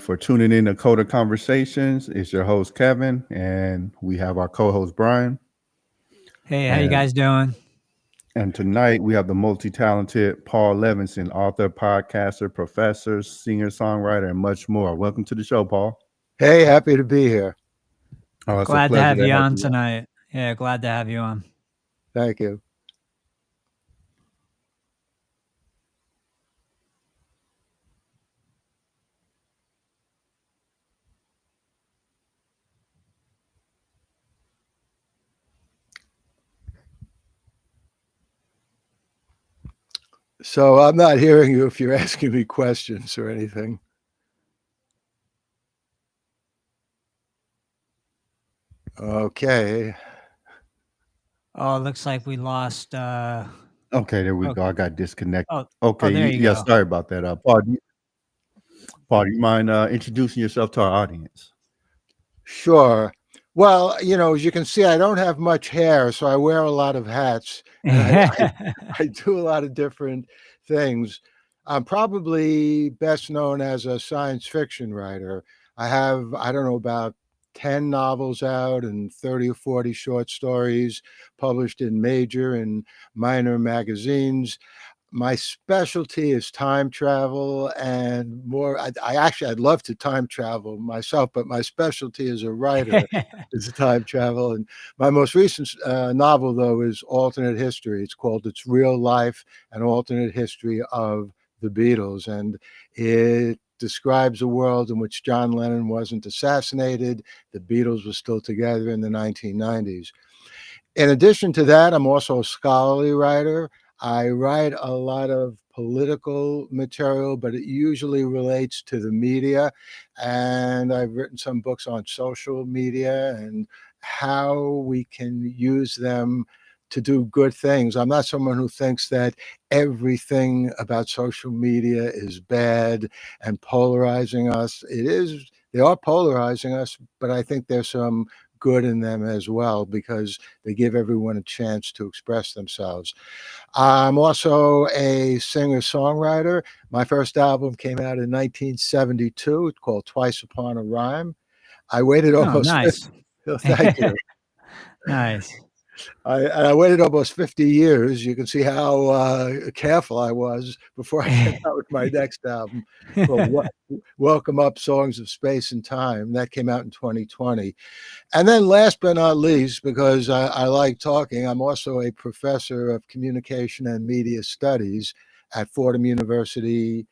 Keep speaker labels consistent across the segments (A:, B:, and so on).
A: for tuning in to Coda Conversations. It's your host Kevin, and we have our co-host Brian.
B: Hey, how you
A: And
B: guys doing?
A: and tonight we have the multi-talented Paul Levinson, author, podcaster, professor, singer-songwriter, and much more. Welcome to the show, Paul.
C: Hey, happy to be here.
A: Oh, it's a
B: Glad to
A: pleasure
B: have
A: to
B: you
A: have
B: on
A: you on.
B: tonight. Yeah, glad to have you on.
C: Thank you. So I'm not hearing you if you're asking me questions or anything. Okay.
B: Oh, it looks like we lost.
A: Okay, there we
B: Oh,
A: go. I got disconnected.
B: oh, there
A: Okay,
B: you
A: yeah,
B: go.
A: sorry about that. Paul, do you mind introducing yourself to our audience?
C: Sure. Well, as you can see, I don't have much hair, so I wear a lot of hats, and I do a lot of different things. I'm probably best known as a science fiction writer. I have, I don't know, about 10 novels out and 30 or 40 short stories published in major and minor magazines. My specialty is time travel and more. I'd love to time travel myself, but my specialty as a writer is time travel. And my most recent novel, though, is alternate history. It's called It's Real Life, an Alternate History of the Beatles. And it describes a world in which John Lennon wasn't assassinated. The Beatles were still together in the 1990s. In addition to that, I'm also a scholarly writer. I write a lot of political material, but it usually relates to the media. And I've written some books on social media and how we can use them to do good things. I'm not someone who thinks that everything about social media is bad and polarizing us. They are polarizing us, but I think there's some good in them as well because they give everyone a chance to express themselves. I'm also a singer-songwriter. My first album came out in 1972. It's called Twice Upon a Rhyme. I waited
B: Oh,
C: almost 50,
B: nice.
C: thank you.
B: Nice.
C: I waited almost 50 years. You can see how careful I was before I came out with my next album called Welcome Up Songs of Space and Time. That came out in 2020. And then last but not least, because I like talking, I'm also a professor of communication and media studies at Fordham University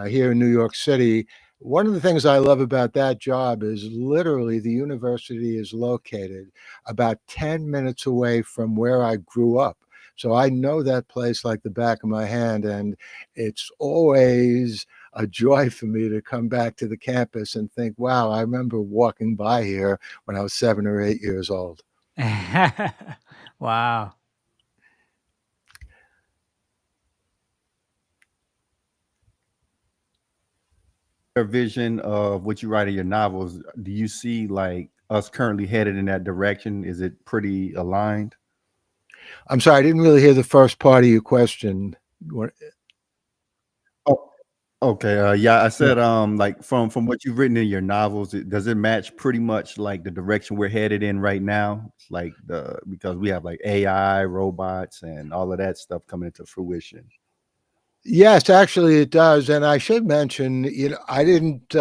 C: here in New York City. One of the things I love about that job is literally the university is located about 10 minutes away from where I grew up. So I know that place like the back of my hand, and it's always a joy for me to come back to the campus and think, wow, I remember walking by here when I was 7 or 8 years old.
B: Wow.
A: Your vision of what you write in your novels, do you see like us currently headed in that direction? Is it pretty aligned?
C: I'm sorry, I didn't really hear the first part of your question.
A: Oh, okay. Yeah, I
C: Yeah.
A: said, like from what you've written in your novels, does it match pretty much like the direction we're headed in right now? It's like because we have like AI, robots, and all of that stuff coming into fruition.
C: Yes, actually it does. And I should mention, I didn't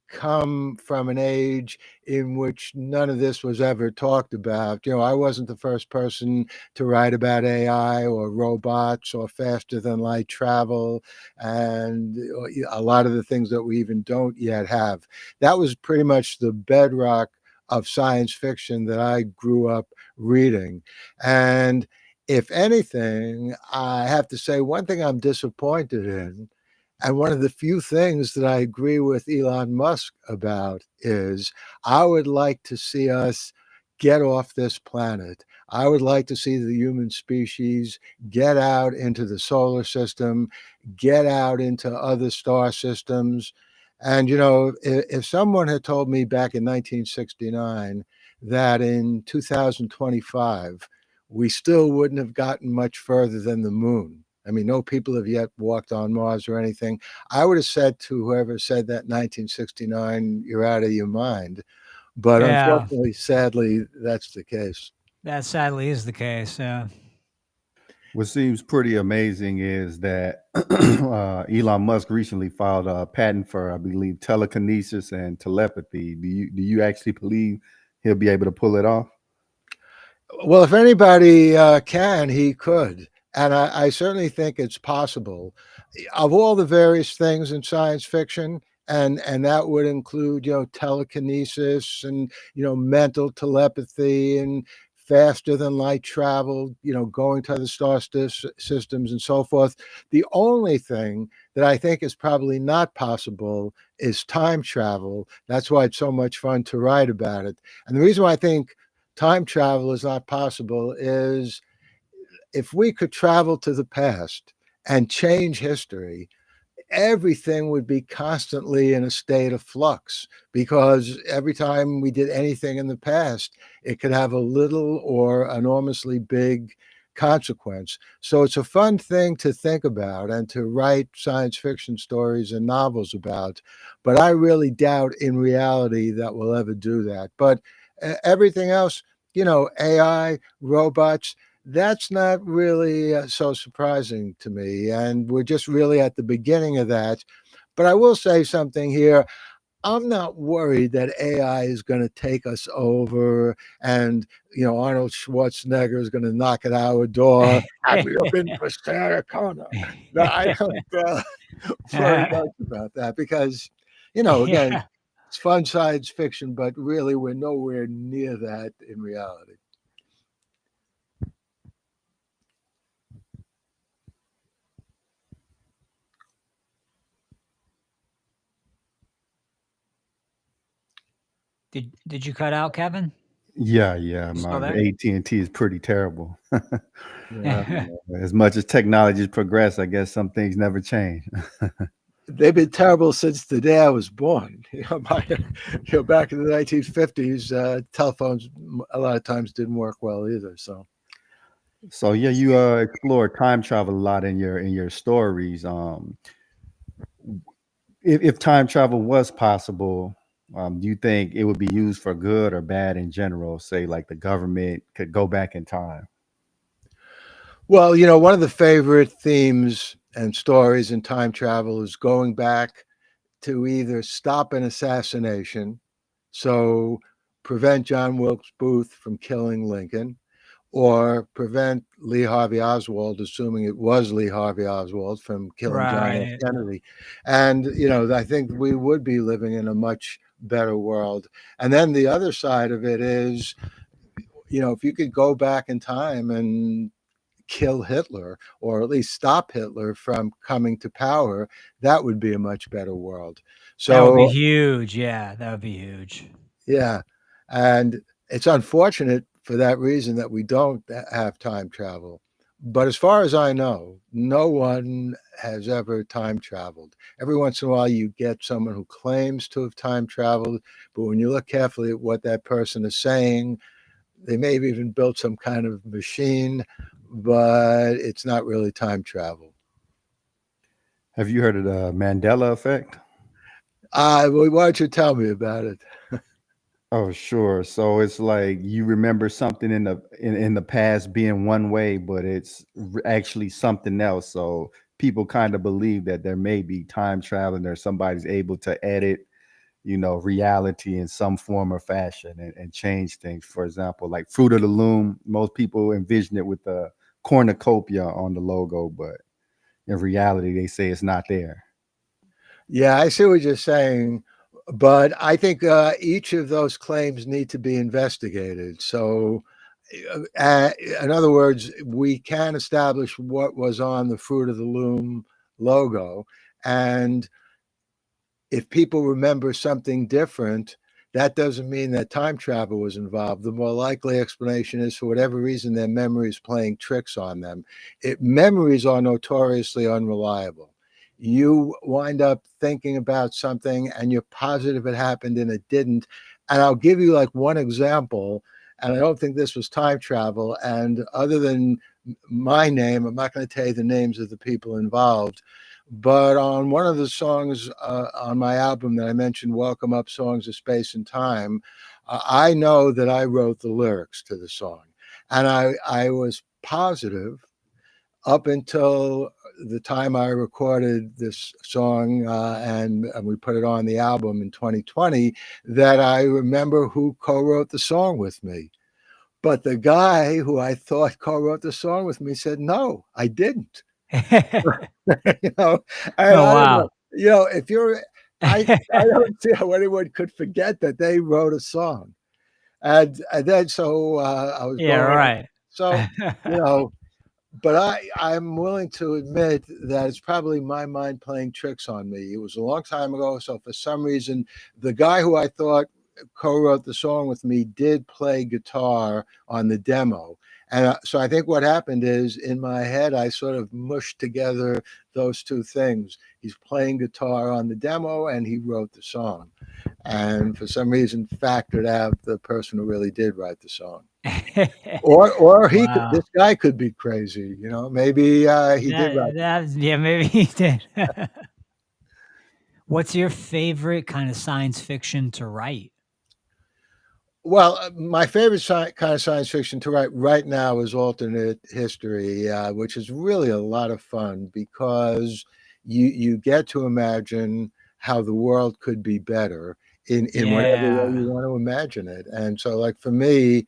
C: come from an age in which none of this was ever talked about. I wasn't the first person to write about AI or robots or faster than light travel and a lot of the things that we even don't yet have. That was pretty much the bedrock of science fiction that I grew up reading. And if anything, I have to say one thing I'm disappointed in, and one of the few things that I agree with Elon Musk about is I would like to see us get off this planet. I would like to see the human species get out into the solar system, get out into other star systems. And, if someone had told me back in 1969 that in 2025, we still wouldn't have gotten much further than the moon. I mean, no people have yet walked on Mars or anything. I would have said to whoever said that in 1969, you're out of your mind. But
B: Yeah,
C: unfortunately, sadly, that's the case.
B: that sadly is the case. Yeah.
A: What seems pretty amazing is that Elon Musk recently filed a patent for, I believe, telekinesis and telepathy. Do you actually believe he'll be able to pull it off?
C: Well, if anybody can, he could. And I certainly think it's possible. Of all the various things in science fiction, and that would include, telekinesis and, mental telepathy and faster than light travel, going to other systems and so forth. The only thing that I think is probably not possible is time travel. That's why it's so much fun to write about it. And the reason why I think time travel is not possible is if we could travel to the past and change history, everything would be constantly in a state of flux because every time we did anything in the past, it could have a little or enormously big consequence. So it's a fun thing to think about and to write science fiction stories and novels about. But I really doubt in reality that we'll ever do that. But everything else, AI, robots, that's not really so surprising to me. And we're just really at the beginning of that. But I will say something here. I'm not worried that AI is going to take us over and, Arnold Schwarzenegger is going to knock at our door. Have you been for Sarah Connor? No, I don't worry much about that because, again,
B: Yeah.
C: it's fun science fiction, but really we're nowhere near that in reality.
B: Did you cut out, Kevin?
A: Yeah.
B: You still
A: My
B: there?
A: AT&T is pretty terrible.
C: Yeah.
A: As much as technology's progressed, I guess some things never change.
C: They've been terrible since the day I was born. Back in the 1950s, telephones a lot of times didn't work well either. So,
A: So yeah, you explore time travel a lot in your stories. If time travel was possible, do you think it would be used for good or bad in general? Say like the government could go back in time.
C: well, one of the favorite themes and stories in time travel is going back to either stop an assassination, so prevent John Wilkes Booth from killing Lincoln, or prevent Lee Harvey Oswald, assuming it was Lee Harvey Oswald, from killing John F.
B: Right.
C: Kennedy. And, I think we would be living in a much better world. And then the other side of it is, if you could go back in time and kill Hitler, or at least stop Hitler from coming to power, that would be a much better world.
B: That would be
C: So,
B: huge. Yeah, that would be huge.
C: yeah. And it's unfortunate for that reason that we don't have time travel. But as far as I know, no one has ever time traveled. Every once in a while, you get someone who claims to have time traveled, but when you look carefully at what that person is saying, they may have even built some kind of machine, but it's not really time travel.
A: Have you heard of the Mandela effect?
C: Well, why don't you tell me about it?
A: Oh, sure. So it's like you remember something in the past being one way, but it's actually something else. So people kind of believe that there may be time traveling or somebody's able to edit, reality in some form or fashion and change things. For example, like Fruit of the Loom, most people envision it with the cornucopia on the logo, but in reality, they say it's not there.
C: Yeah, I see what you're saying, but I think each of those claims need to be investigated. So, in other words, we can establish what was on the Fruit of the Loom logo, and if people remember something different, that doesn't mean that time travel was involved. The more likely explanation is, for whatever reason, their memory is playing tricks on them. Memories are notoriously unreliable. You wind up thinking about something and you're positive it happened and it didn't. And I'll give you like one example. And I don't think this was time travel. And other than my name. I'm not going to tell you the names of the people involved. But on one of the songs on my album that I mentioned, Welcome Up Songs of Space and Time, I know that I wrote the lyrics to the song. And I was positive up until the time I recorded this song and we put it on the album in 2020 that I remember who co-wrote the song with me. But the guy who I thought co-wrote the song with me said, no, I didn't. You know, and
B: Oh,
C: I don't
B: wow.
C: know. You know, if you're, I don't see how anyone could forget that they wrote a song, and then so I was
B: Yeah,
C: going.
B: right.
C: So you know, but I'm willing to admit that it's probably my mind playing tricks on me. It was a long time ago, so for some reason, the guy who I thought co-wrote the song with me did play guitar on the demo. And so I think what happened is in my head, I sort of mushed together those two things. He's playing guitar on the demo and he wrote the song. And for some reason, factored out the person who really did write the song. Or he could,
B: Wow.
C: this guy could be crazy, you know, maybe he did write.
B: Yeah, maybe he did. What's your favorite kind of science fiction to write?
C: Well, my favorite kind of science fiction to write right now is alternate history, which is really a lot of fun because you get to imagine how the world could be better in whatever way
B: Yeah.
C: you want to imagine it. And so, like for me, you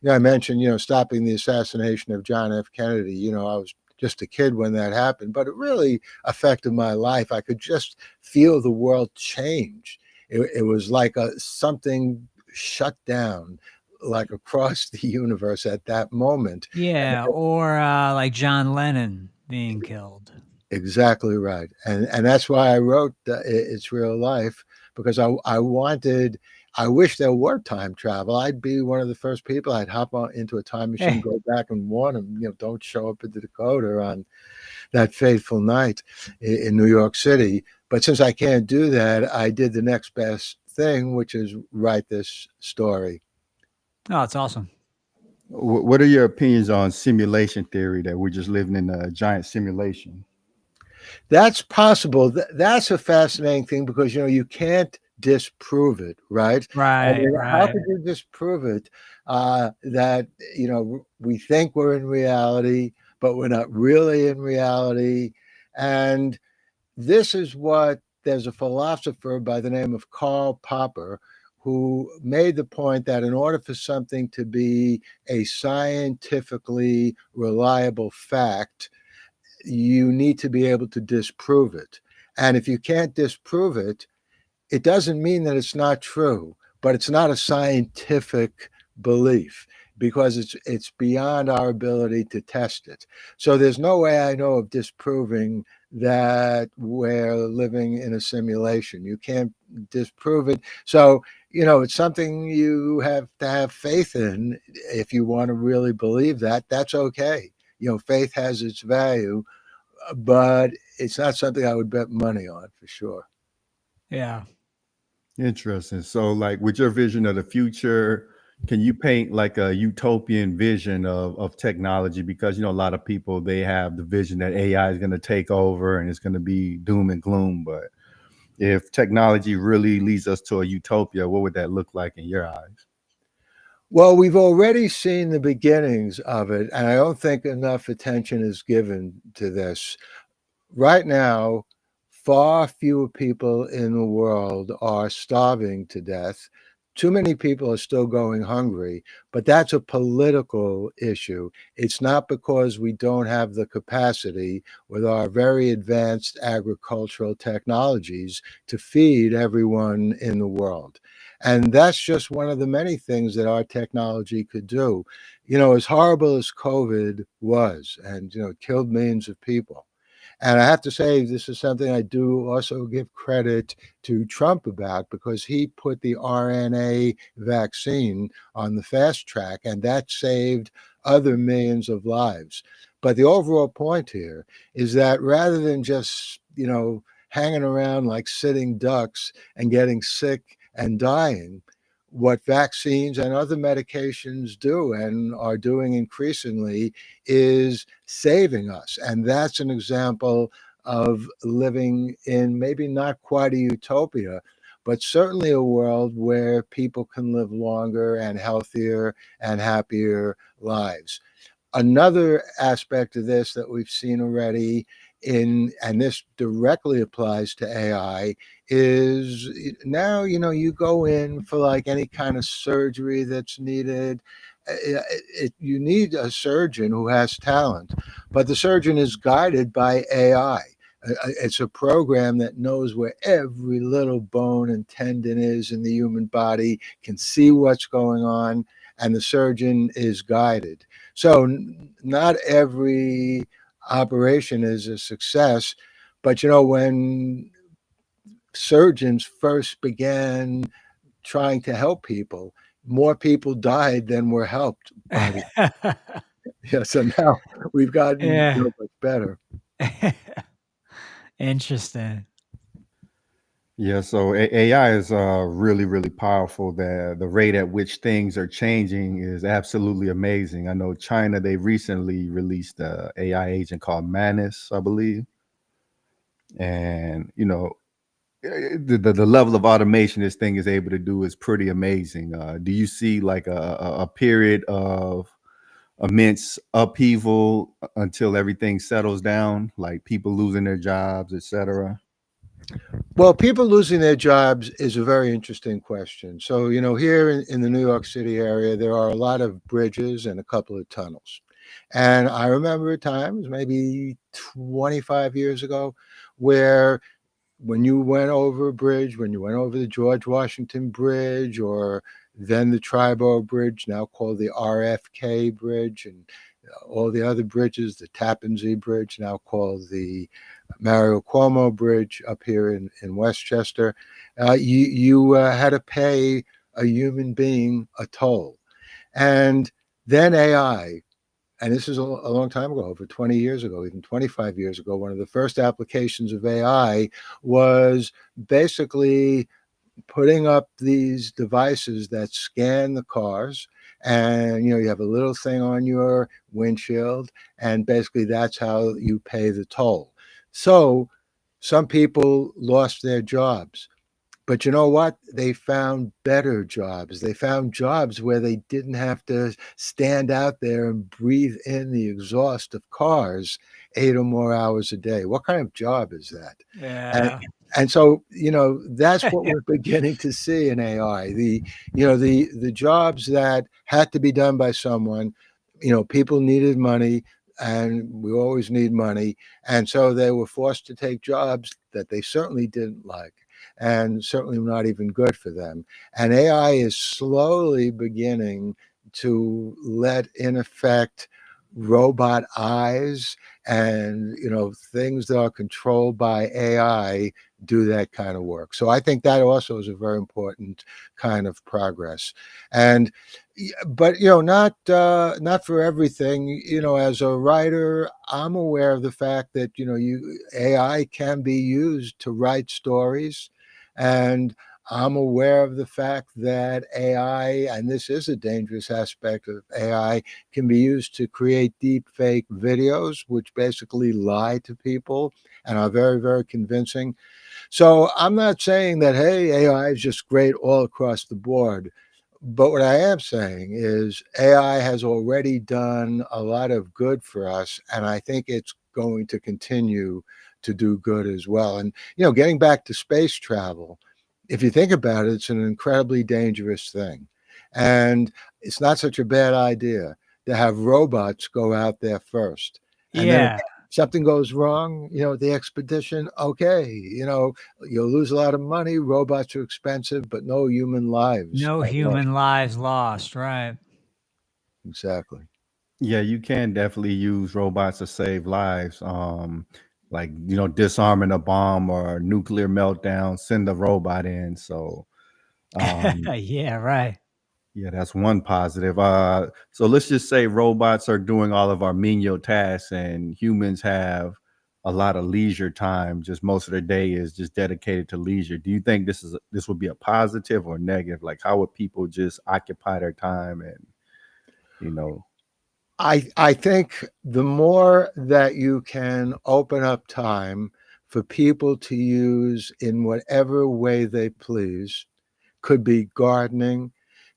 C: know, I mentioned, you know, stopping the assassination of John F. Kennedy. You know, I was just a kid when that happened, but it really affected my life. I could just feel the world change. It was like something shut down like across the universe at that moment.
B: Yeah, or like John Lennon being killed.
C: Exactly right. And that's why I wrote It's Real Life, because I wanted, I wish there were time travel. I'd be one of the first people. I'd hop on into a time machine, go back and warn them, you know, don't show up at the Dakota on that fateful night in New York City. But since I can't do that, I did the next best thing, which is write this story.
B: Oh, it's awesome.
A: What are your opinions on simulation theory, that we're just living in a giant simulation?
C: That's possible. That's a fascinating thing because, you know, you can't disprove it, right? I
B: Right,
C: mean, how
B: right.
C: could you disprove it that, you know, we think we're in reality, but we're not really in reality? And this is what there's a philosopher by the name of Karl Popper who made the point that in order for something to be a scientifically reliable fact, you need to be able to disprove it. And if you can't disprove it, it doesn't mean that it's not true, but it's not a scientific belief because it's beyond our ability to test it. So there's no way I know of disproving that we're living in a simulation. You can't disprove it. So, you know, it's something you have to have faith in. If you want to really believe that, that's okay. You know, faith has its value, but it's not something I would bet money on for sure.
B: Yeah.
A: Interesting. So, like, with your vision of the future, can you paint like a utopian vision of technology? Because, you know, a lot of people, they have the vision that AI is going to take over and it's going to be doom and gloom. But if technology really leads us to a utopia, what would that look like in your eyes?
C: Well, we've already seen the beginnings of it, and I don't think enough attention is given to this. Right now, far fewer people in the world are starving to death. Too many people are still going hungry, but that's a political issue. It's not because we don't have the capacity with our very advanced agricultural technologies to feed everyone in the world. And that's just one of the many things that our technology could do. You know, as horrible as COVID was, and, you know, it killed millions of people. And I have to say, this is something I do also give credit to Trump about because he put the RNA vaccine on the fast track, and that saved other millions of lives. But the overall point here is that rather than just, you know, hanging around like sitting ducks and getting sick and dying, what vaccines and other medications do and are doing increasingly is saving us. And that's an example of living in maybe not quite a utopia, but certainly a world where people can live longer and healthier and happier lives. Another aspect of this that we've seen already and this directly applies to AI, is now, you go in for like any kind of surgery that's needed. You need a surgeon who has talent, but the surgeon is guided by AI. It's a program that knows where every little bone and tendon is in the human body, can see what's going on, and the surgeon is guided. So not every operation is a success, but when surgeons first began trying to help people, more people died than were helped by the yeah. So now we've gotten
B: Yeah.
C: much better.
B: Interesting.
A: Yeah, so AI is really, really powerful. The rate at which things are changing is absolutely amazing. I know China, they recently released a AI agent called Manus, I believe. And the level of automation this thing is able to do is pretty amazing. Do you see like a period of immense upheaval until everything settles down, like people losing their jobs, etc.?
C: Well, people losing their jobs is a very interesting question. So, here in the New York City area, there are a lot of bridges and a couple of tunnels. And I remember times, maybe 25 years ago, where when you went over a bridge, when you went over the George Washington Bridge, or then the Triborough Bridge, now called the RFK Bridge, and all the other bridges, the Tappan Zee Bridge, now called the Mario Cuomo Bridge up here in Westchester, you had to pay a human being a toll. And then AI, and this is a long time ago, over 20 years ago, even 25 years ago, one of the first applications of AI was basically putting up these devices that scan the cars, and you have a little thing on your windshield, and basically that's how you pay the toll. So some people lost their jobs, but you know what? They found better jobs. They found jobs where they didn't have to stand out there and breathe in the exhaust of cars 8 or more hours a day. What kind of job is that? And
B: Yeah.
C: and so, that's what we're beginning to see in AI. The jobs that had to be done by someone, people needed money, and we always need money. And so they were forced to take jobs that they certainly didn't like, and certainly not even good for them. And AI is slowly beginning to let, in effect, robot eyes and things that are controlled by AI do that kind of work. So I think that also is a very important kind of progress. And but not for everything. As a writer, I'm aware of the fact that AI can be used to write stories, and I'm aware of the fact that AI, and this is a dangerous aspect of AI, can be used to create deep fake videos, which basically lie to people and are very, very convincing. So I'm not saying that, hey, AI is just great all across the board. But what I am saying is AI has already done a lot of good for us, and I think it's going to continue to do good as well. And, getting back to space travel, if you think about it, it's an incredibly dangerous thing. And it's not such a bad idea to have robots go out there first. And then if
B: Yeah.
C: something goes wrong, the expedition, okay, you'll lose a lot of money. Robots are expensive, but no human lives
B: No
C: are lost.
B: human lives lost, right?
C: Exactly.
A: Yeah, you can definitely use robots to save lives. Like disarming a bomb or a nuclear meltdown, send a robot in. So um,
B: Yeah, right.
A: yeah, that's one positive. So let's just say robots are doing all of our menial tasks, and humans have a lot of leisure time, just most of their day is just dedicated to leisure. Do you think this would be a positive or negative? Like, how would people just occupy their time and, you know?
C: I think the more that you can open up time for people to use in whatever way they please, could be gardening,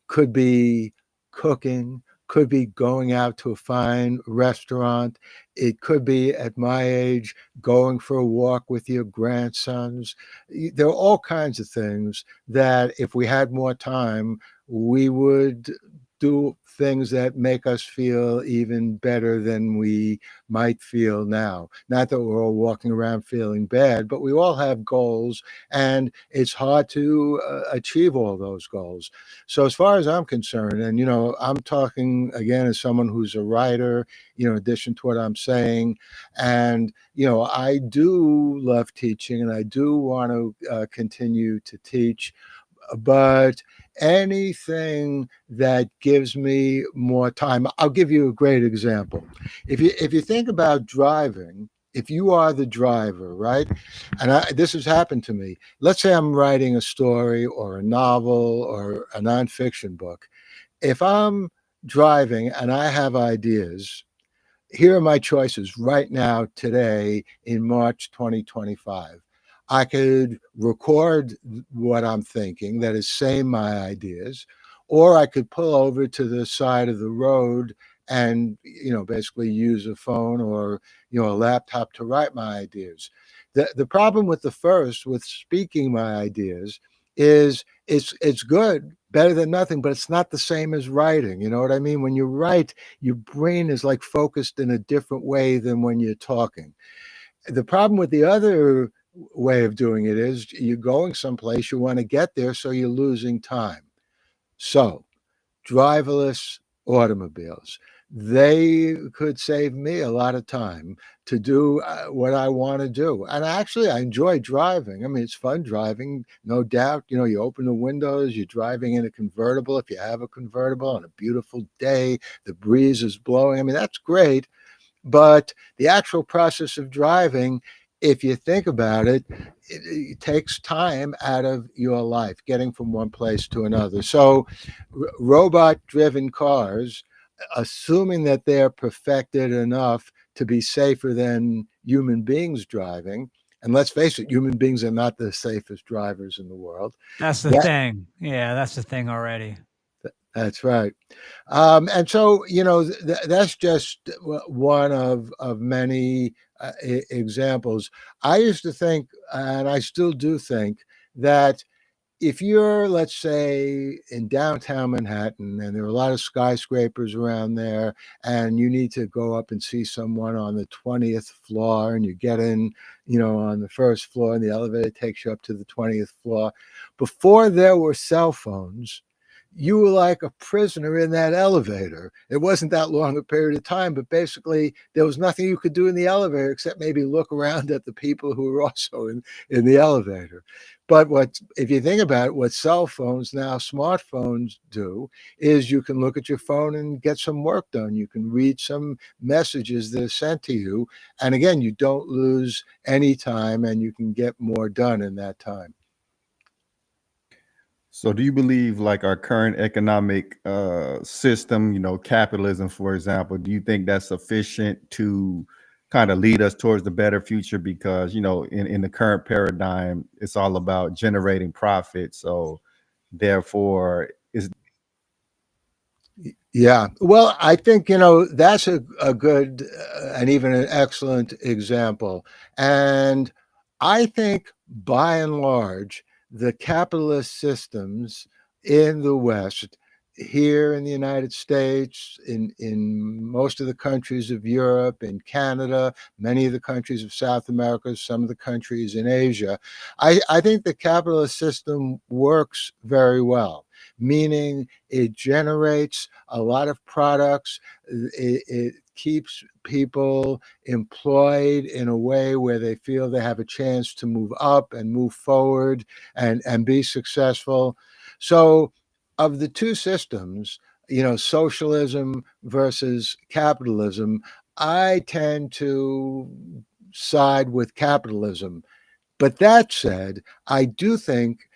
C: could be cooking, could be going out to a fine restaurant. It could be at my age, going for a walk with your grandsons. There are all kinds of things that if we had more time, we would do things that make us feel even better than we might feel now. Not that we're all walking around feeling bad, but we all have goals, and it's hard to achieve all those goals. So, as far as I'm concerned, and I'm talking again as someone who's a writer, in addition to what I'm saying, and I do love teaching, and I do want to continue to teach, but anything that gives me more time. I'll give you a great example. If you think about driving, if you are the driver, right? And this has happened to me. Let's say I'm writing a story or a novel or a nonfiction book. If I'm driving and I have ideas, here are my choices right now, today in March 2025. I could record what I'm thinking, that is, say my ideas, or I could pull over to the side of the road and, basically use a phone or, a laptop to write my ideas. The problem with the first, with speaking my ideas, is it's good, better than nothing, but it's not the same as writing. You know what I mean? When you write, your brain is like focused in a different way than when you're talking. The problem with the other way of doing it is you're going someplace, you want to get there, so you're losing time. So, driverless automobiles, they could save me a lot of time to do what I want to do. And actually, I enjoy driving. I mean, it's fun driving, no doubt. You open the windows, you're driving in a convertible. If you have a convertible on a beautiful day, the breeze is blowing. I mean, that's great. But the actual process of driving, if you think about it, it takes time out of your life, getting from one place to another. So, robot driven cars, assuming that they're perfected enough to be safer than human beings driving, and let's face it, human beings are not the safest drivers in the world.
B: That's the
C: That,
B: thing. Yeah, that's the thing already.
C: that's right. And so, that's just one of many examples. I used to think, and I still do think, that if you're, let's say, in downtown Manhattan and there are a lot of skyscrapers around there, and you need to go up and see someone on the 20th floor, and you get in, on the first floor, and the elevator takes you up to the 20th floor. Before there were cell phones, you were like a prisoner in that elevator. It wasn't that long a period of time, but basically there was nothing you could do in the elevator except maybe look around at the people who were also in the elevator. But if you think about it, what cell phones now, smartphones do, is you can look at your phone and get some work done. You can read some messages that are sent to you. And again, you don't lose any time, and you can get more done in that time.
A: So do you believe like our current economic system, capitalism, for example, do you think that's sufficient to kind of lead us towards the better future? Because, in the current paradigm, it's all about generating profit. So therefore, is
C: Yeah. Well, I think, that's a good and even an excellent example. And I think by and large, the capitalist systems in the West, here in the United States, in most of the countries of Europe, in Canada, many of the countries of South America, some of the countries in Asia, I think the capitalist system works very well, meaning it generates a lot of products. It keeps people employed in a way where they feel they have a chance to move up and move forward and be successful. So, of the two systems, socialism versus capitalism, I tend to side with capitalism. But that said, I do think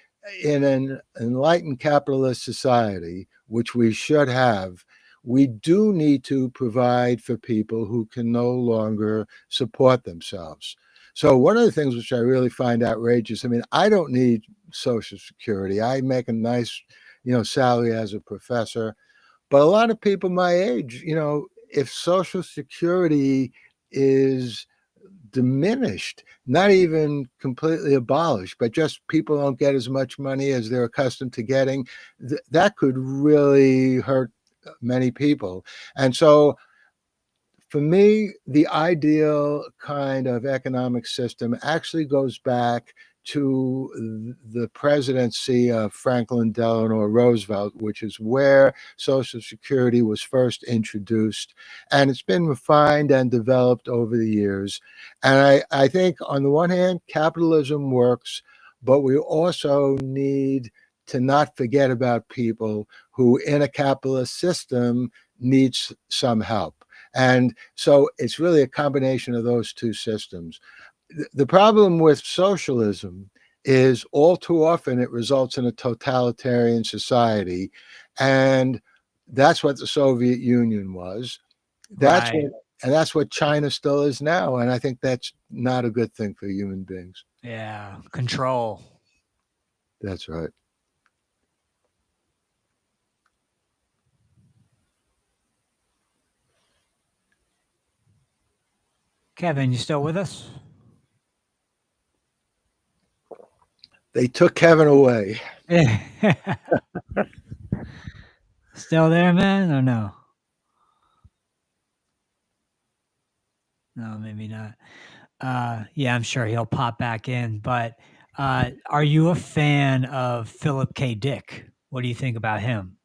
C: in an enlightened capitalist society, which we should have, we do need to provide for people who can no longer support themselves. So one of the things which I really find outrageous, I mean, I don't need Social Security. I make a nice, salary as a professor. But a lot of people my age, if Social Security is diminished, not even completely abolished, but just people don't get as much money as they're accustomed to getting, that could really hurt many people. And so for me, the ideal kind of economic system actually goes back to the presidency of Franklin Delano Roosevelt, which is where Social Security was first introduced. And it's been refined and developed over the years. And I think, on the one hand, capitalism works, but we also need to not forget about people who, in a capitalist system, needs some help. And so it's really a combination of those two systems. The problem with socialism is all too often it results in a totalitarian society. And that's what the Soviet Union was. That's
B: Right.
C: that's what China still is now. And I think that's not a good thing for human beings.
B: Yeah. Control.
C: That's right.
B: Kevin, you still with us?
C: They took Kevin away.
B: Still there, man, or no? No, maybe not. Yeah, I'm sure he'll pop back in. But are you a fan of Philip K. Dick? What do you think about him?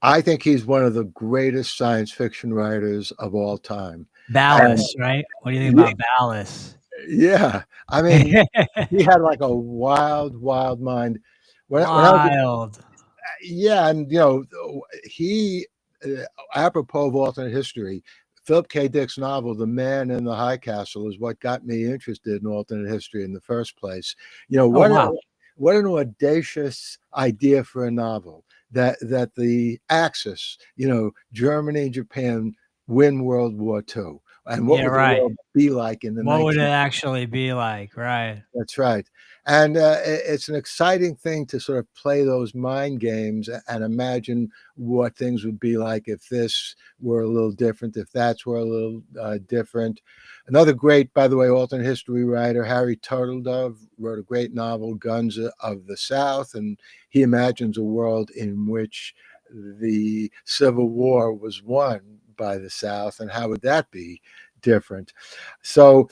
C: I think he's one of the greatest science fiction writers of all time.
B: Ballas, right? What do you think about Ballas?
C: Yeah. I mean, he had like a wild, wild mind. When I was,
B: Wild.
C: yeah, and he, apropos of alternate history, Philip K. Dick's novel, The Man in the High Castle, is what got me interested in alternate history in the first place.
B: Oh, wow.
C: What an audacious idea for a novel that the Axis, Germany and Japan win World War II. And what
B: Yeah,
C: would the
B: right.
C: world be like in the
B: What would it
C: 19th?
B: actually be like? Right.
C: That's right. And it's an exciting thing to sort of play those mind games and imagine what things would be like if this were a little different, if that's were a little different. Another great, by the way, alternate history writer, Harry Turtledove, wrote a great novel, Guns of the South, and he imagines a world in which the Civil War was won by the South, and how would that be different? So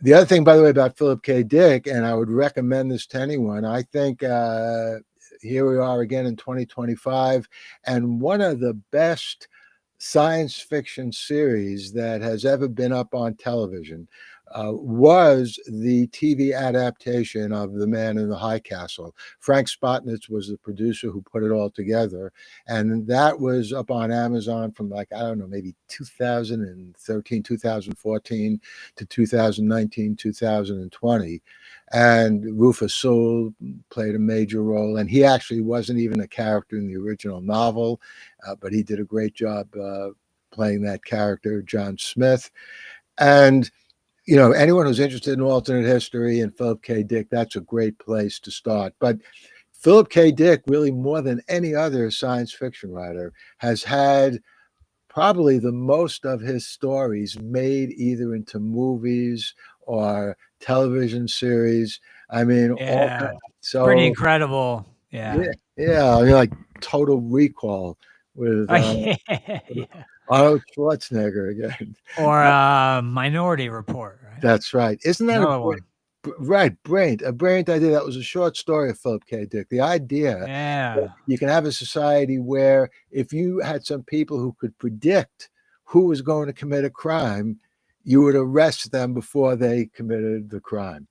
C: the other thing, by the way, about Philip K. Dick, and I would recommend this to anyone, I think here we are again in 2025, and one of the best science fiction series that has ever been up on television was the TV adaptation of The Man in the High Castle. Frank Spotnitz was the producer who put it all together. And that was up on Amazon from maybe 2013, 2014 to 2019, 2020. And Rufus Sewell played a major role. And he actually wasn't even a character in the original novel, but he did a great job playing that character, John Smith. And anyone who's interested in alternate history and Philip K. Dick, that's a great place to start. But Philip K. Dick, really more than any other science fiction writer, has had probably the most of his stories made either into movies or television series. I mean,
B: Yeah.
C: so
B: Pretty incredible. Yeah.
C: yeah. I mean, like Total Recall with
B: Yeah.
C: Arnold Schwarzenegger again.
B: Or Minority Report, right?
C: That's right. Isn't that
B: Another one?
C: right? A brilliant idea. That was a short story of Philip K. Dick. The idea that
B: Yeah.
C: you can have a society where if you had some people who could predict who was going to commit a crime, you would arrest them before they committed the crime.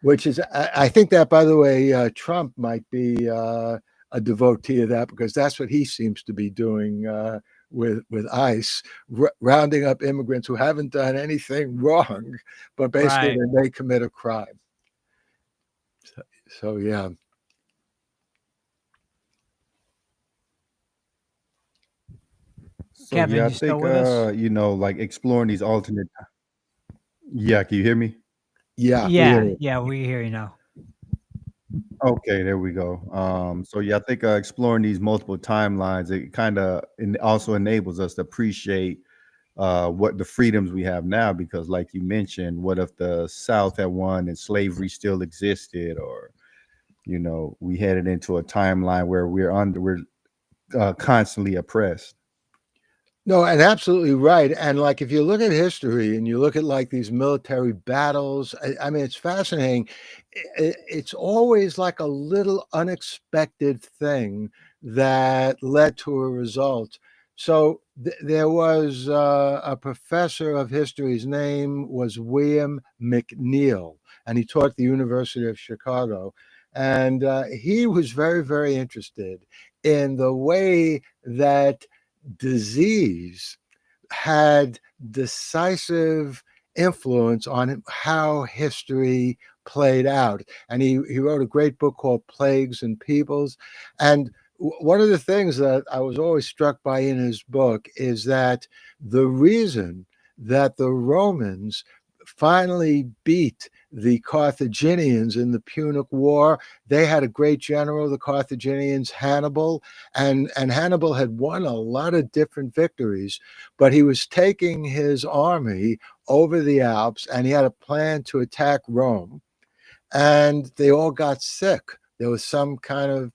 C: Which is, I think that, by the way, Trump might be a devotee of that, because that's what he seems to be doing with ICE, rounding up immigrants who haven't done anything wrong, but basically
B: Right.
C: they may commit a crime. So yeah.
A: So
B: Kevin,
A: yeah, I
B: you still
A: think
B: with us?
A: like exploring these alternate. Yeah, can you hear me?
C: Yeah, we hear
B: Yeah,
C: you.
B: yeah, we hear you now.
A: Okay, there we go. So yeah, I think exploring these multiple timelines, it kind of also enables us to appreciate what the freedoms we have now. Because, like you mentioned, what if the South had won and slavery still existed, or we headed into a timeline where we're constantly oppressed.
C: No, and absolutely right. And like if you look at history and you look at like these military battles, I mean, it's fascinating. It's always like a little unexpected thing that led to a result. So there was a professor of history. His name was William McNeill, and he taught at the University of Chicago. And he was very, very interested in the way that disease had decisive influence on how history played out. And he wrote a great book called Plagues and Peoples. And one of the things that I was always struck by in his book is that the reason that the Romans finally beat the Carthaginians in the Punic War, they had a great general, the Carthaginians, Hannibal, and Hannibal had won a lot of different victories, but he was taking his army over the Alps and he had a plan to attack Rome, and they all got sick. There was some kind of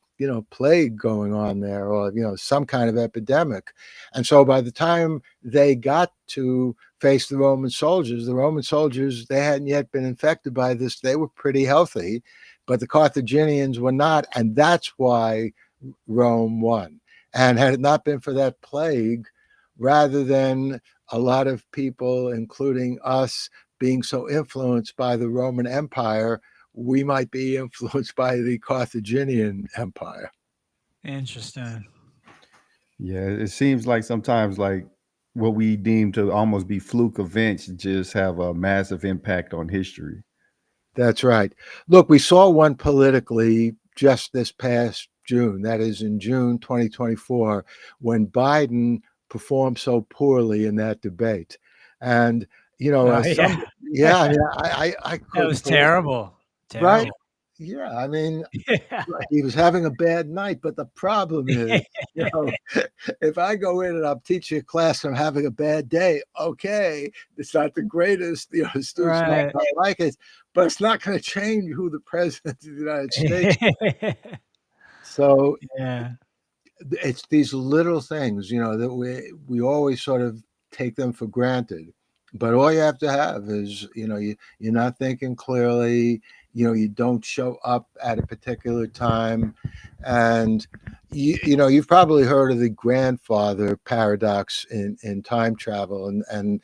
C: plague going on there, or some kind of epidemic. And so by the time they got to face the Roman soldiers, they hadn't yet been infected by this. They were pretty healthy, but the Carthaginians were not, and that's why Rome won. And had it not been for that plague, rather than a lot of people, including us, being so influenced by the Roman Empire, we might be influenced by the Carthaginian Empire.
B: Interesting.
A: Yeah, it seems like sometimes like what we deem to almost be fluke events just have a massive impact on history.
C: That's right. Look, we saw one politically just this past June, that is in June 2024, when Biden performed so poorly in that debate. And,
B: Oh,
C: some,
B: yeah.
C: yeah, I mean, I
B: That
C: couldn't
B: was
C: believe,
B: terrible.
C: right?
B: Terrible.
C: Yeah, I mean,
B: Yeah.
C: he was having a bad night, but the problem is, you know, if I go in and I'm teaching a class and I'm having a bad day, okay, it's not the greatest, students might
B: Right.
C: not like it, but it's not going to change who the president of the United States. So
B: Yeah.
C: it's these little things, that we always sort of take them for granted. But all you have to have is, you're not thinking clearly, you don't show up at a particular time. And you've probably heard of the grandfather paradox in time travel, and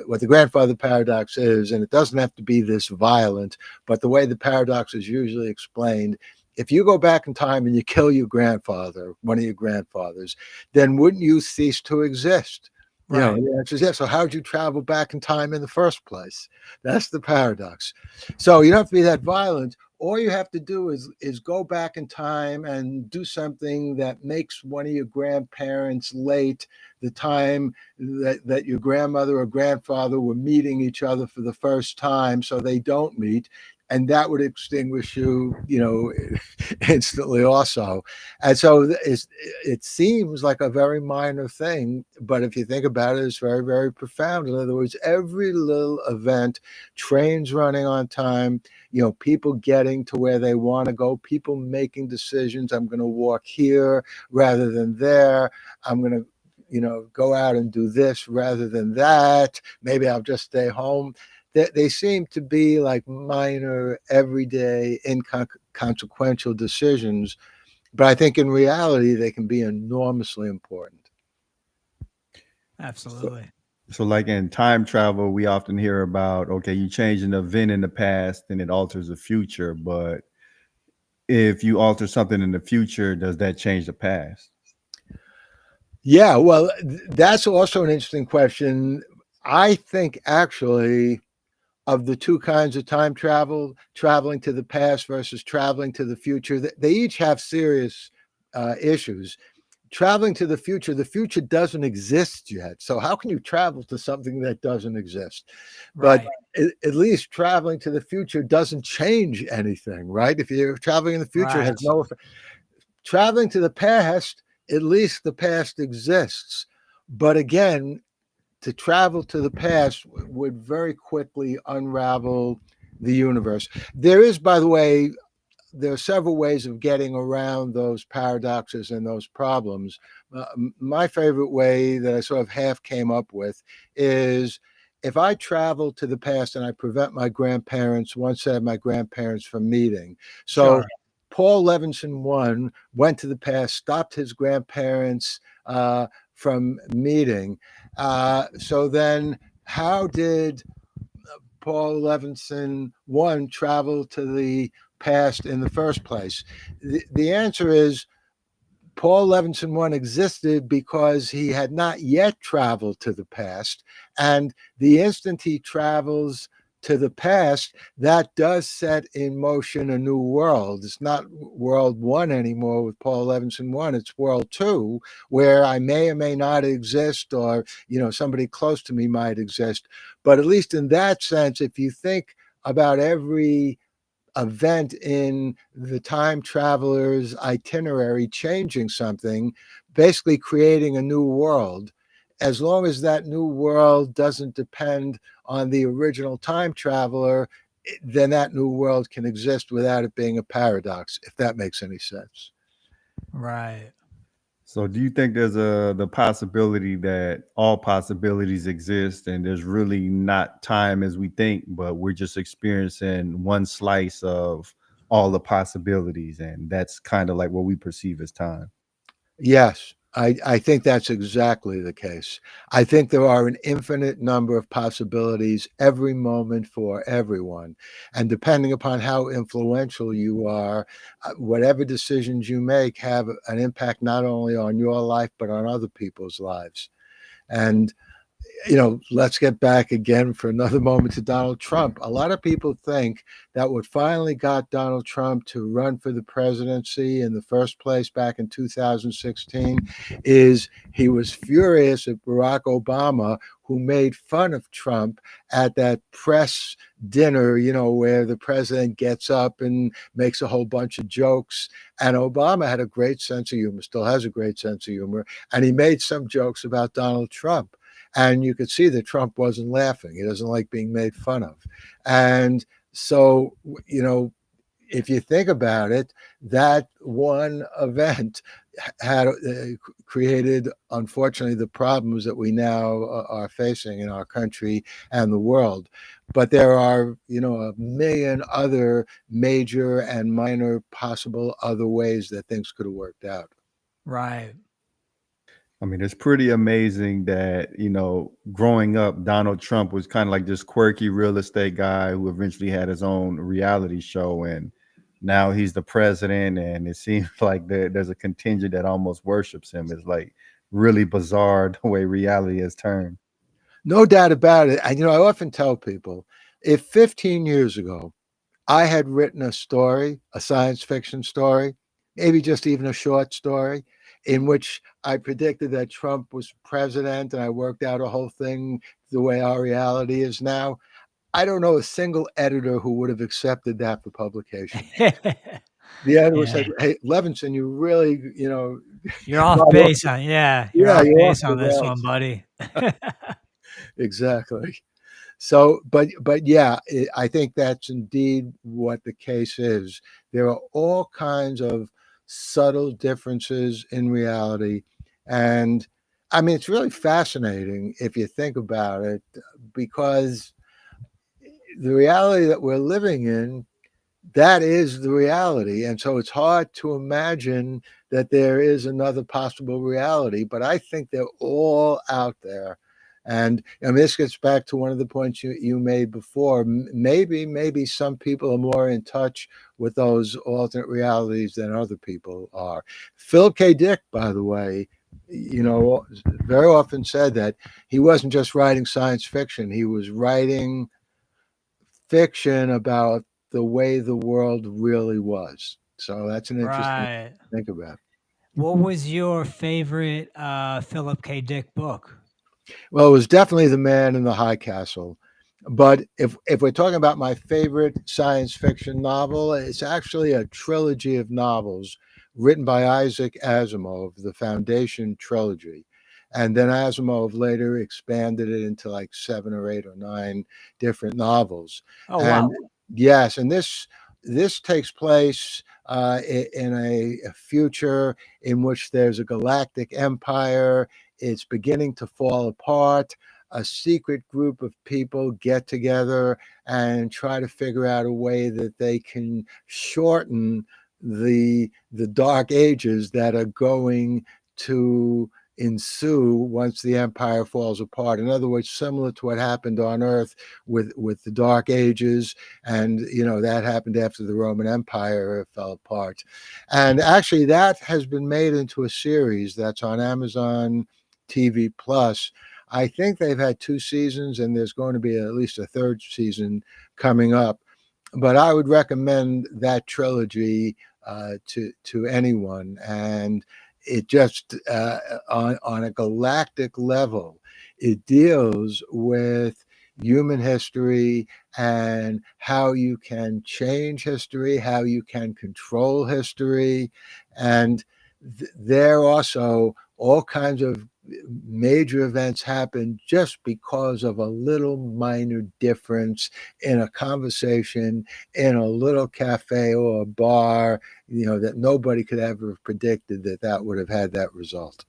C: what the grandfather paradox is, and it doesn't have to be this violent, but the way the paradox is usually explained, if you go back in time and you kill your grandfather, one of your grandfathers, then wouldn't you cease to exist?
B: Right.
C: The answer is yes. So how'd you travel back in time in the first place? That's the paradox. So you don't have to be that violent. All you have to do is go back in time and do something that makes one of your grandparents late, the time that your grandmother or grandfather were meeting each other for the first time, so they don't meet, and that would extinguish you, instantly also. And so it seems like a very minor thing, but if you think about it, it's very, very profound. In other words, every little event, trains running on time, people getting to where they want to go, people making decisions. I'm going to walk here rather than there. I'm going to go out and do this rather than that. Maybe I'll just stay home. They seem to be like minor, everyday, inconsequential decisions, but I think in reality, they can be enormously important.
A: So,
B: Absolutely.
A: so like in time travel, we often hear about, okay, you change an event in the past and it alters the future. But if you alter something in the future, does that change the past?
C: Yeah, well, that's also an interesting question. I think actually of the two kinds of time travel, traveling to the past versus traveling to the future, they each have serious issues. Traveling to the future doesn't exist yet. So how can you travel to something that doesn't exist? But
B: Right.
C: at least traveling to the future doesn't change anything, right? If you're traveling in the future, it has
B: Right.
C: no effect. Traveling to the past, at least the past exists. But again, to travel to the past would very quickly unravel the universe. There is, by the way, there are several ways of getting around those paradoxes and those problems. My favorite way that I sort of half came up with is if I travel to the past and I prevent my grandparents, one set of my grandparents from meeting. So
B: Sure.
C: Paul Levinson one went to the past, stopped his grandparents from meeting. So then, how did Paul Levinson one travel to the past in the first place? The answer is Paul Levinson one existed because he had not yet traveled to the past. And the instant he travels to the past, that does set in motion a new world. It's not world one anymore with Paul Levinson one. It's world two, where I may or may not exist, or somebody close to me might exist. But at least in that sense, if you think about every event in the time traveler's itinerary changing something, basically creating a new world. As long as that new world doesn't depend on the original time traveler, then that new world can exist without it being a paradox, if that makes any sense.
B: Right.
A: So do you think there's the possibility that all possibilities exist and there's really not time as we think, but we're just experiencing one slice of all the possibilities, and that's kind of like what we perceive as time?
C: Yes, I think that's exactly the case. I think there are an infinite number of possibilities every moment for everyone. And depending upon how influential you are, whatever decisions you make have an impact not only on your life, but on other people's lives. And let's get back again for another moment to Donald Trump. A lot of people think that what finally got Donald Trump to run for the presidency in the first place back in 2016 is he was furious at Barack Obama, who made fun of Trump at that press dinner, where the president gets up and makes a whole bunch of jokes. And Obama had a great sense of humor, still has a great sense of humor. And he made some jokes about Donald Trump. And you could see that Trump wasn't laughing. He doesn't like being made fun of. And so, if you think about it, that one event had created, unfortunately, the problems that we now are facing in our country and the world. But there are, a million other major and minor possible other ways that things could have worked out.
B: Right.
A: I mean, it's pretty amazing that, growing up, Donald Trump was kind of like this quirky real estate guy who eventually had his own reality show. And now he's the president. And it seems like there's a contingent that almost worships him. It's like really bizarre the way reality has turned.
C: No doubt about it. And, I often tell people if 15 years ago I had written a story, a science fiction story, maybe just even a short story, in which I predicted that Trump was president and I worked out a whole thing the way our reality is now, I don't know a single editor who would have accepted that for publication. The editor said,
B: Yeah.
C: "Hey, Levinson, you really,
B: You're off
C: got off
B: base on you're
C: yeah,
B: off
C: you're off
B: base
C: the
B: on this one,
C: rails."
B: buddy.
C: Exactly. So, but yeah, I think that's indeed what the case is. There are all kinds of subtle differences in reality, and I mean it's really fascinating if you think about it, because the reality that we're living in, that is the reality, and so it's hard to imagine that there is another possible reality. But I think they're all out there. And this gets back to one of the points you made before. Maybe some people are more in touch with those alternate realities than other people are. Phil K. Dick, by the way, very often said that he wasn't just writing science fiction, he was writing fiction about the way the world really was. So that's an interesting thing
B: Right.
C: to think about.
B: What was your favorite Philip K. Dick book?
C: Well, it was definitely The Man in the High Castle. But if we're talking about my favorite science fiction novel, it's actually a trilogy of novels written by Isaac Asimov, the Foundation trilogy. And then Asimov later expanded it into like 7 or 8 or 9 different novels.
B: Oh,
C: And
B: wow.
C: yes, and this takes place in a future in which there's a galactic empire. It's beginning to fall apart. A secret group of people get together and try to figure out a way that they can shorten the dark ages that are going to ensue once the empire falls apart. In other words, similar to what happened on Earth with the Dark Ages, and that happened after the Roman Empire fell apart. And actually, that has been made into a series that's on Amazon TV Plus. I think they've had 2 seasons, and there's going to be at least a third season coming up. But I would recommend that trilogy to anyone, and it just on a galactic level, it deals with human history and how you can change history, how you can control history, and there also all kinds of major events happen just because of a little minor difference in a conversation in a little cafe or a bar, that nobody could ever have predicted that would have had that result.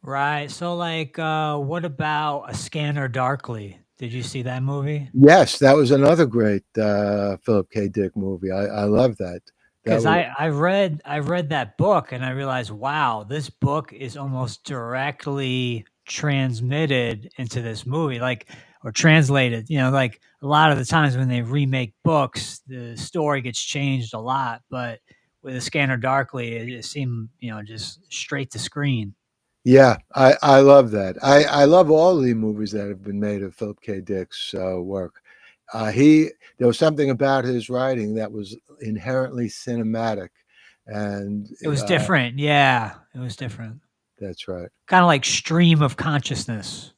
B: Right. So, like, what about A Scanner Darkly? Did you see that movie?
C: Yes, that was another great Philip K. Dick movie. I love that. That
B: Because
C: was
B: I read that book and I realized, wow, this book is almost directly transmitted into this movie, like, or translated. Like a lot of the times when they remake books, the story gets changed a lot. But with A Scanner Darkly, it seemed, just straight to screen.
C: Yeah, I love that. I love all the movies that have been made of Philip K. Dick's work. There was something about his writing that was inherently cinematic, and
B: It was different. Yeah, it was different.
C: that's right.
B: Kind of like stream of consciousness.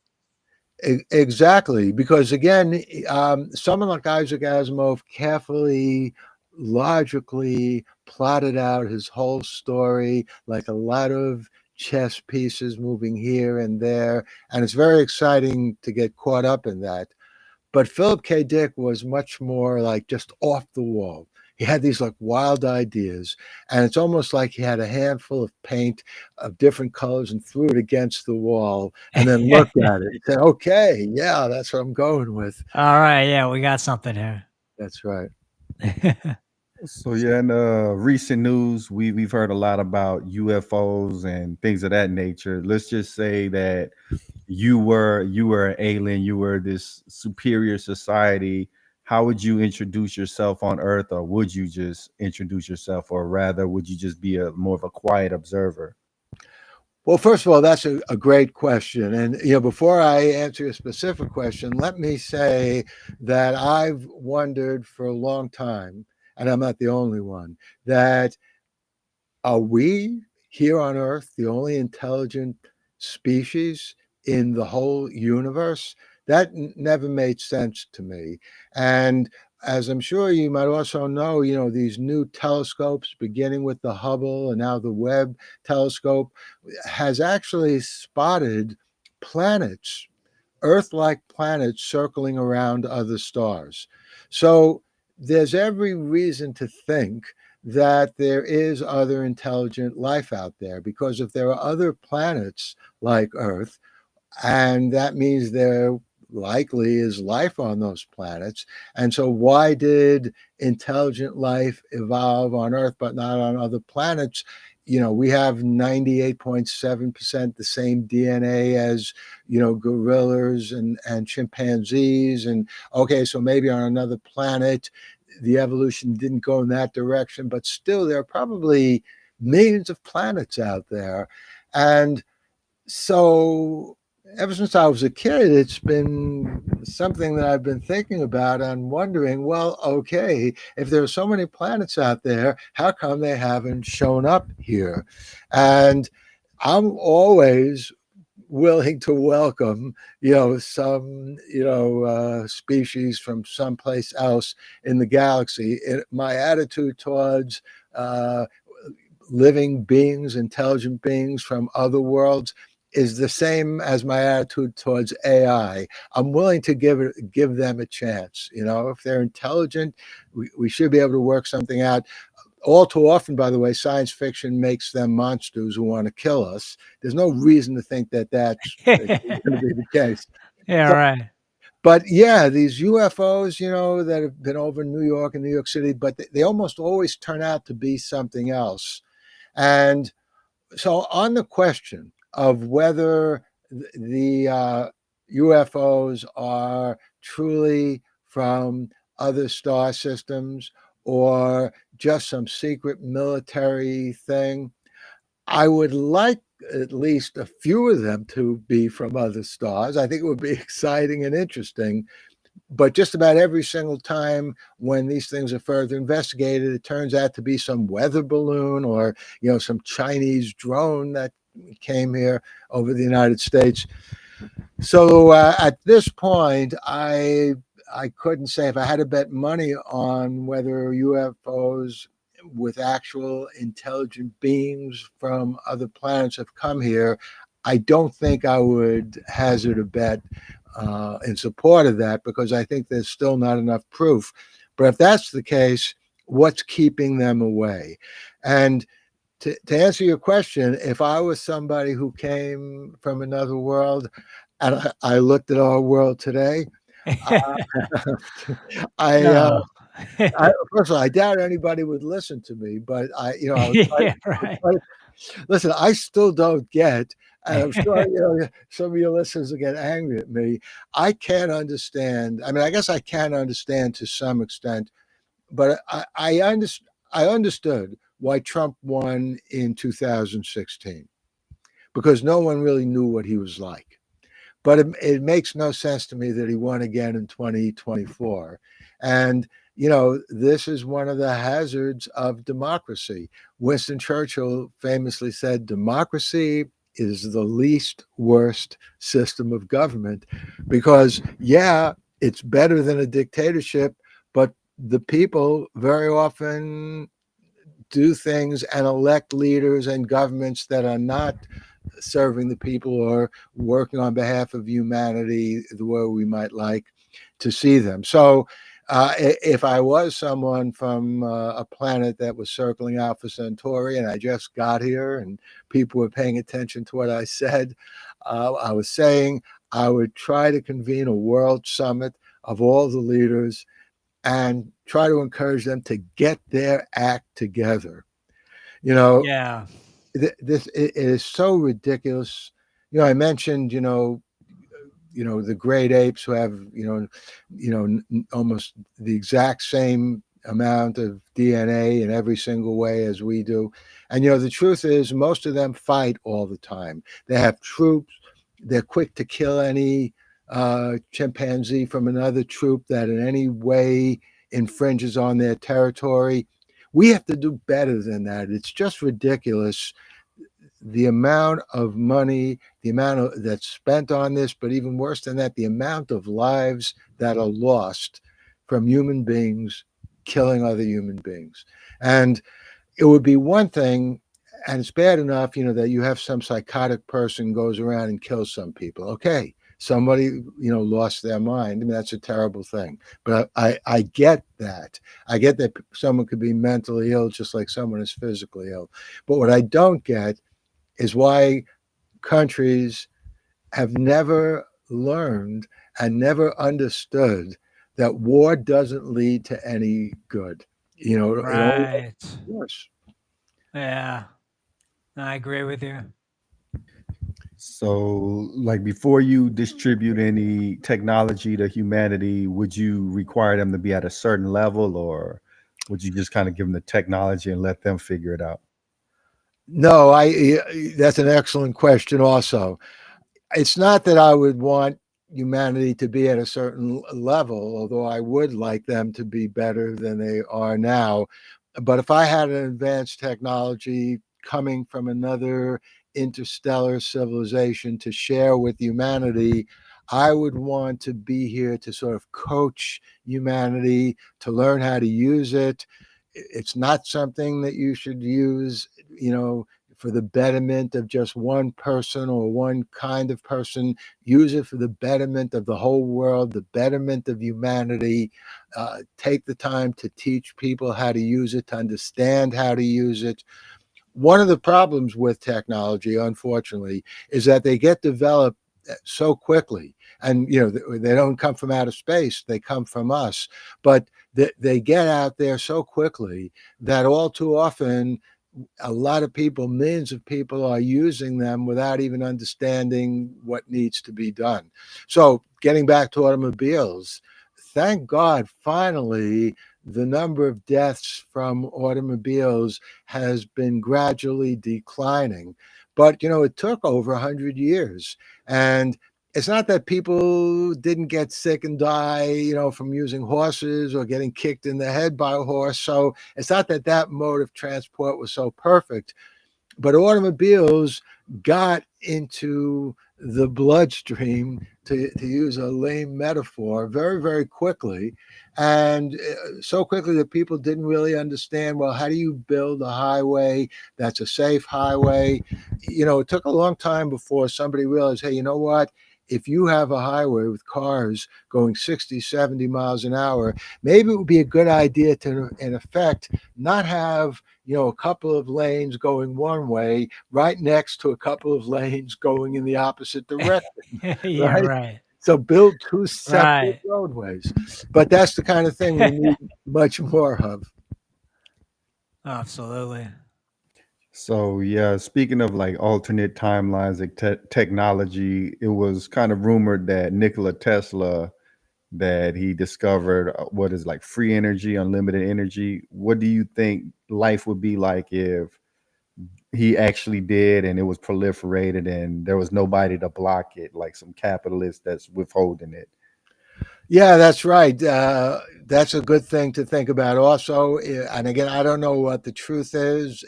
C: Exactly, because again, someone like Isaac Asimov carefully, logically plotted out his whole story, like a lot of chess pieces moving here and there, and it's very exciting to get caught up in that. But Philip K. Dick was much more like just off the wall. He had these like wild ideas, and it's almost like he had a handful of paint of different colors and threw it against the wall and then looked at it and said, okay, yeah, that's what I'm going with.
B: All right, yeah, we got something here.
C: That's right.
A: So yeah, in recent news, we've heard a lot about UFOs and things of that nature. Let's just say that you were an alien, you were this superior society. How would you introduce yourself on Earth, or would you just introduce yourself, or rather, would you just be a more of a quiet observer?
C: Well, first of all, that's a great question. And before I answer a specific question, let me say that I've wondered for a long time, and I'm not the only one, that are we here on Earth the only intelligent species in the whole universe? That never made sense to me. And as I'm sure you might also know, these new telescopes, beginning with the Hubble and now the Webb telescope, has actually spotted planets, Earth like planets circling around other stars. So there's every reason to think that there is other intelligent life out there, because if there are other planets like Earth, and that means there likely is life on those planets. And so, why did intelligent life evolve on Earth but not on other planets? We have 98.7% the same DNA as, gorillas and chimpanzees. And okay, so maybe on another planet, the evolution didn't go in that direction, but still, there are probably millions of planets out there. And so ever since I was a kid, it's been something that I've been thinking about and wondering, well, okay, if there are so many planets out there, how come they haven't shown up here? And I'm always willing to welcome, some, species from someplace else in the galaxy. My attitude towards uh, living beings, intelligent beings from other worlds is the same as my attitude towards AI. I'm willing to give them a chance. If they're intelligent, we should be able to work something out. All too often, by the way, science fiction makes them monsters who want to kill us. There's no reason to think that that's going to be the case.
B: Yeah,
C: So,
B: right.
C: but yeah, these UFOs, that have been over New York and New York City, but they almost always turn out to be something else. And so, on the question of whether the UFOs are truly from other star systems or just some secret military thing, I would like at least a few of them to be from other stars. I think it would be exciting and interesting. But just about every single time when these things are further investigated, it turns out to be some weather balloon or some Chinese drone that came here over the United States. So at this point, I couldn't say if I had to bet money on whether UFOs with actual intelligent beings from other planets have come here. I don't think I would hazard a bet in support of that because I think there's still not enough proof. But if that's the case, what's keeping them away? And to answer your question, if I was somebody who came from another world and I looked at our world today, uh,
B: No.
C: first of all, I doubt anybody would listen to me, but
B: Yeah, right.
C: listen, I still don't get, and I'm sure some of your listeners will get angry at me. I can't understand. I mean, I guess I can understand to some extent, but I understood why Trump won in 2016 because no one really knew what he was like. But it makes no sense to me that he won again in 2024. And, this is one of the hazards of democracy. Winston Churchill famously said, democracy is the least worst system of government because, yeah, it's better than a dictatorship, but the people very often do things and elect leaders and governments that are not serving the people or working on behalf of humanity the way we might like to see them. So, if I was someone from a planet that was circling Alpha Centauri and I just got here and people were paying attention to what I said, I was saying I would try to convene a world summit of all the leaders and try to encourage them to get their act together. You know,
B: Yeah.
C: this it is so ridiculous. I mentioned, the great apes who have, almost the exact same amount of DNA in every single way as we do. And, the truth is most of them fight all the time. They have troops. They're quick to kill any chimpanzee from another troop that in any way infringes on their territory. We have to do better than that. It's just ridiculous the amount of money, that's spent on this, but even worse than that, the amount of lives that are lost from human beings killing other human beings. And it would be one thing, and it's bad enough, that you have some psychotic person goes around and kills some people. Okay, somebody, lost their mind. I mean, that's a terrible thing. But I get that. I get that someone could be mentally ill just like someone is physically ill. But what I don't get is why countries have never learned and never understood that war doesn't lead to any good. It only
B: Right.
C: worse.
B: Yeah. I agree with you.
A: So, like before you distribute any technology to humanity, would you require them to be at a certain level, or would you just kind of give them the technology and let them figure it out?
C: No, that's an excellent question also. It's not that I would want humanity to be at a certain level, although I would like them to be better than they are now. But if I had an advanced technology coming from another interstellar civilization to share with humanity, I would want to be here to sort of coach humanity to learn how to use it. It's not something that you should use, you know, for the betterment of just one person or one kind of person. Use it for the betterment of the whole world, the betterment of humanity. Take the time to teach people how to use it, to understand how to use it. One of the problems with technology, unfortunately, is that they get developed so quickly. And, they don't come from outer space, they come from us. But they get out there so quickly that all too often a lot of people, millions of people are using them without even understanding what needs to be done. So, getting back to automobiles, thank God, finally, the number of deaths from automobiles has been gradually declining. But, it took over 100 years. And it's not that people didn't get sick and die, from using horses or getting kicked in the head by a horse. So it's not that that mode of transport was so perfect, but automobiles got into the bloodstream, to use a lame metaphor, very, very quickly. And so quickly that people didn't really understand, well, how do you build a highway that's a safe highway? It took a long time before somebody realized, hey, you know what? If you have a highway with cars going 60, 70 miles an hour, maybe it would be a good idea to, in effect, not have a couple of lanes going one way right next to a couple of lanes going in the opposite direction,
B: Yeah,
C: right?
B: right.
C: So build two separate
B: Right.
C: roadways. But that's the kind of thing we need much more of.
B: Absolutely.
A: So yeah, speaking of like alternate timelines, like technology, it was kind of rumored that Nikola Tesla, that he discovered what is like free energy, unlimited energy. What do you think life would be like if he actually did and it was proliferated and there was nobody to block it, like some capitalist that's withholding it?
C: Yeah, that's right. That's a good thing to think about also. And again, I don't know what the truth is.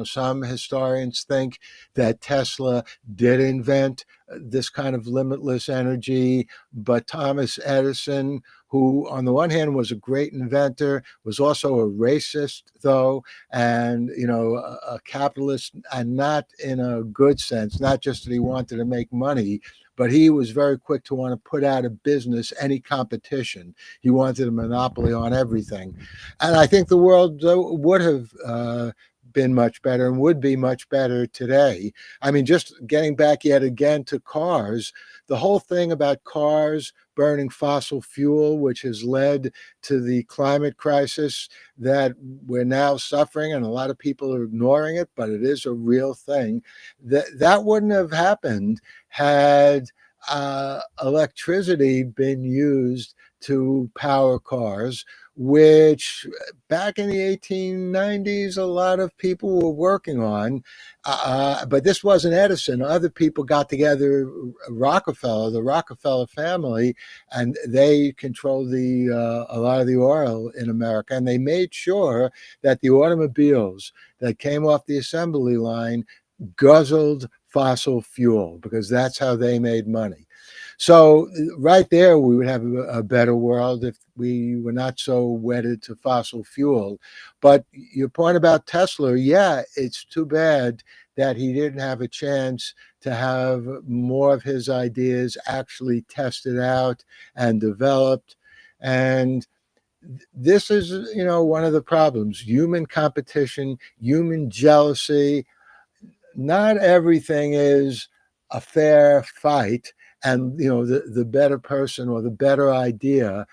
C: Some historians think that Tesla did invent this kind of limitless energy, but Thomas Edison, who on the one hand was a great inventor, was also a racist, though, and, a capitalist, and not in a good sense, not just that he wanted to make money, but he was very quick to want to put out of business any competition. He wanted a monopoly on everything. And I think the world would have been much better and would be much better today. I mean, just getting back yet again to cars, the whole thing about cars burning fossil fuel, which has led to the climate crisis that we're now suffering, and a lot of people are ignoring it, but it is a real thing. That wouldn't have happened had electricity been used to power cars, which back in the 1890s, a lot of people were working on. But this wasn't Edison. Other people got together, the Rockefeller family, and they controlled a lot of the oil in America. And they made sure that the automobiles that came off the assembly line guzzled fossil fuel because that's how they made money. So right there, we would have a better world if we were not so wedded to fossil fuel. But your point about Tesla, yeah, it's too bad that he didn't have a chance to have more of his ideas actually tested out and developed. And this is, one of the problems: human competition, human jealousy. Not everything is a fair fight, and the better person or the better idea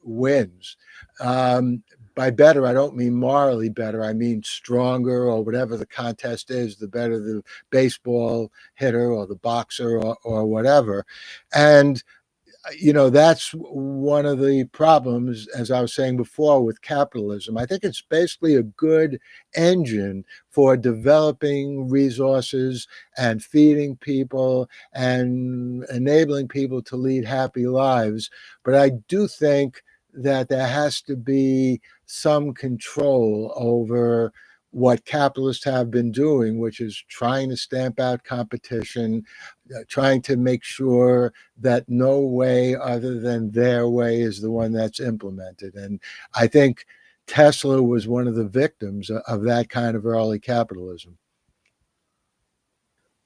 C: wins. By better, I don't mean morally better, I mean stronger, or whatever the contest is, the better the baseball hitter or the boxer, or whatever. And that's one of the problems, as I was saying before, with capitalism. I think it's basically a good engine for developing resources and feeding people and enabling people to lead happy lives. But I do think that there has to be some control over what capitalists have been doing, which is trying to stamp out competition, trying to make sure that no way other than their way is the one that's implemented. And I think Tesla was one of the victims of that kind of early capitalism.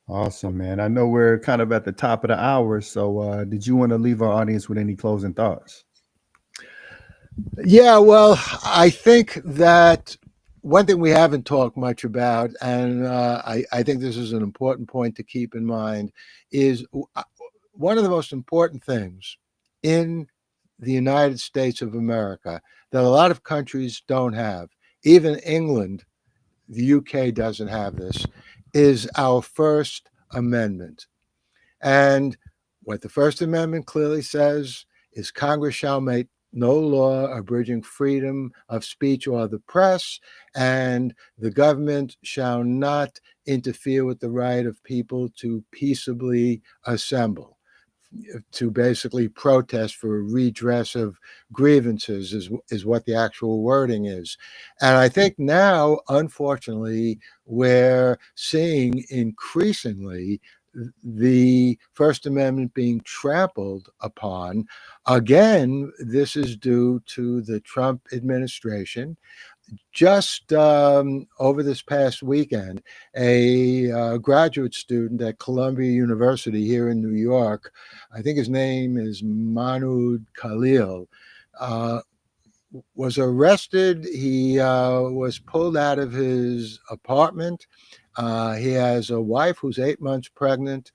A: Awesome, man. I know we're kind of at the top of the hour, so did you want to leave our audience with any closing thoughts?
C: Yeah, well, I think that one thing we haven't talked much about, and I think this is an important point to keep in mind, is one of the most important things in the United States of America that a lot of countries don't have, even England, the UK doesn't have this, is our First Amendment. And what the First Amendment clearly says is Congress shall make no law abridging freedom of speech or the press, and the government shall not interfere with the right of people to peaceably assemble, to basically protest for redress of grievances is what the actual wording is. And I think now, unfortunately, we're seeing increasingly the First Amendment being trampled upon. Again, this is due to the Trump administration. Just over this past weekend, a graduate student at Columbia University here in New York, I think his name is Mahmoud Khalil, was arrested. He was pulled out of his apartment. He has a wife who's 8 months pregnant.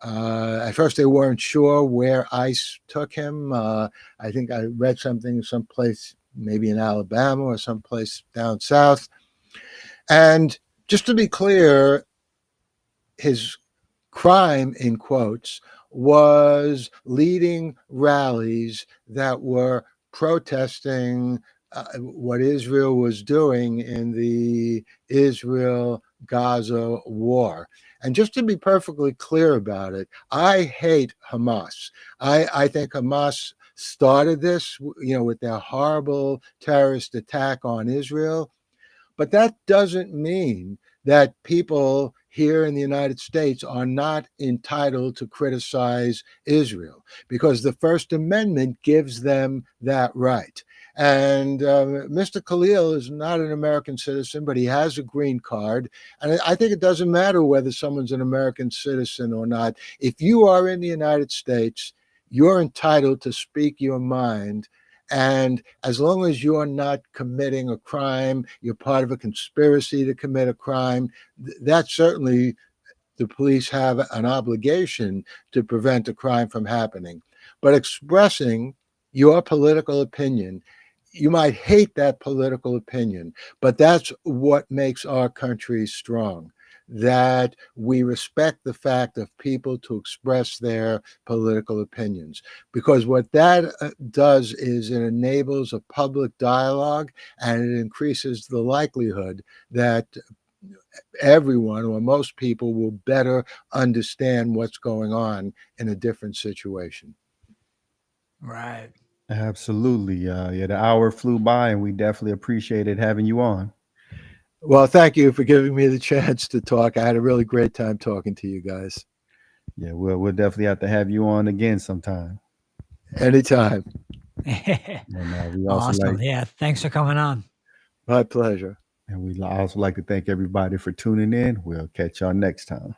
C: At first, they weren't sure where ICE took him. I think I read something someplace, maybe in Alabama or someplace down south. And just to be clear, his crime, in quotes, was leading rallies that were protesting what Israel was doing in the Israel-Gaza war. And just to be perfectly clear about it, I hate Hamas. I think Hamas started this, with their horrible terrorist attack on Israel. But that doesn't mean that people here in the United States are not entitled to criticize Israel, because the First Amendment gives them that right. And Mr. Khalil is not an American citizen, but he has a green card. And I think it doesn't matter whether someone's an American citizen or not. If you are in the United States, you're entitled to speak your mind. And as long as you're not committing a crime, you're part of a conspiracy to commit a crime, that certainly the police have an obligation to prevent a crime from happening. But expressing your political opinion, you might hate that political opinion, but that's what makes our country strong, that we respect the fact of people to express their political opinions. Because what that does is it enables a public dialogue, and it increases the likelihood that everyone or most people will better understand what's going on in a different situation.
B: Right.
A: Absolutely. Yeah, the hour flew by, and we definitely appreciated having you on.
C: Well, thank you for giving me the chance to talk. I had a really great time talking to you guys.
A: Yeah, we'll definitely have to have you on again sometime.
C: Anytime.
A: And we also
B: Awesome. Yeah. Thanks for coming on.
C: My pleasure.
A: And we also like to thank everybody for tuning in. We'll catch y'all next time.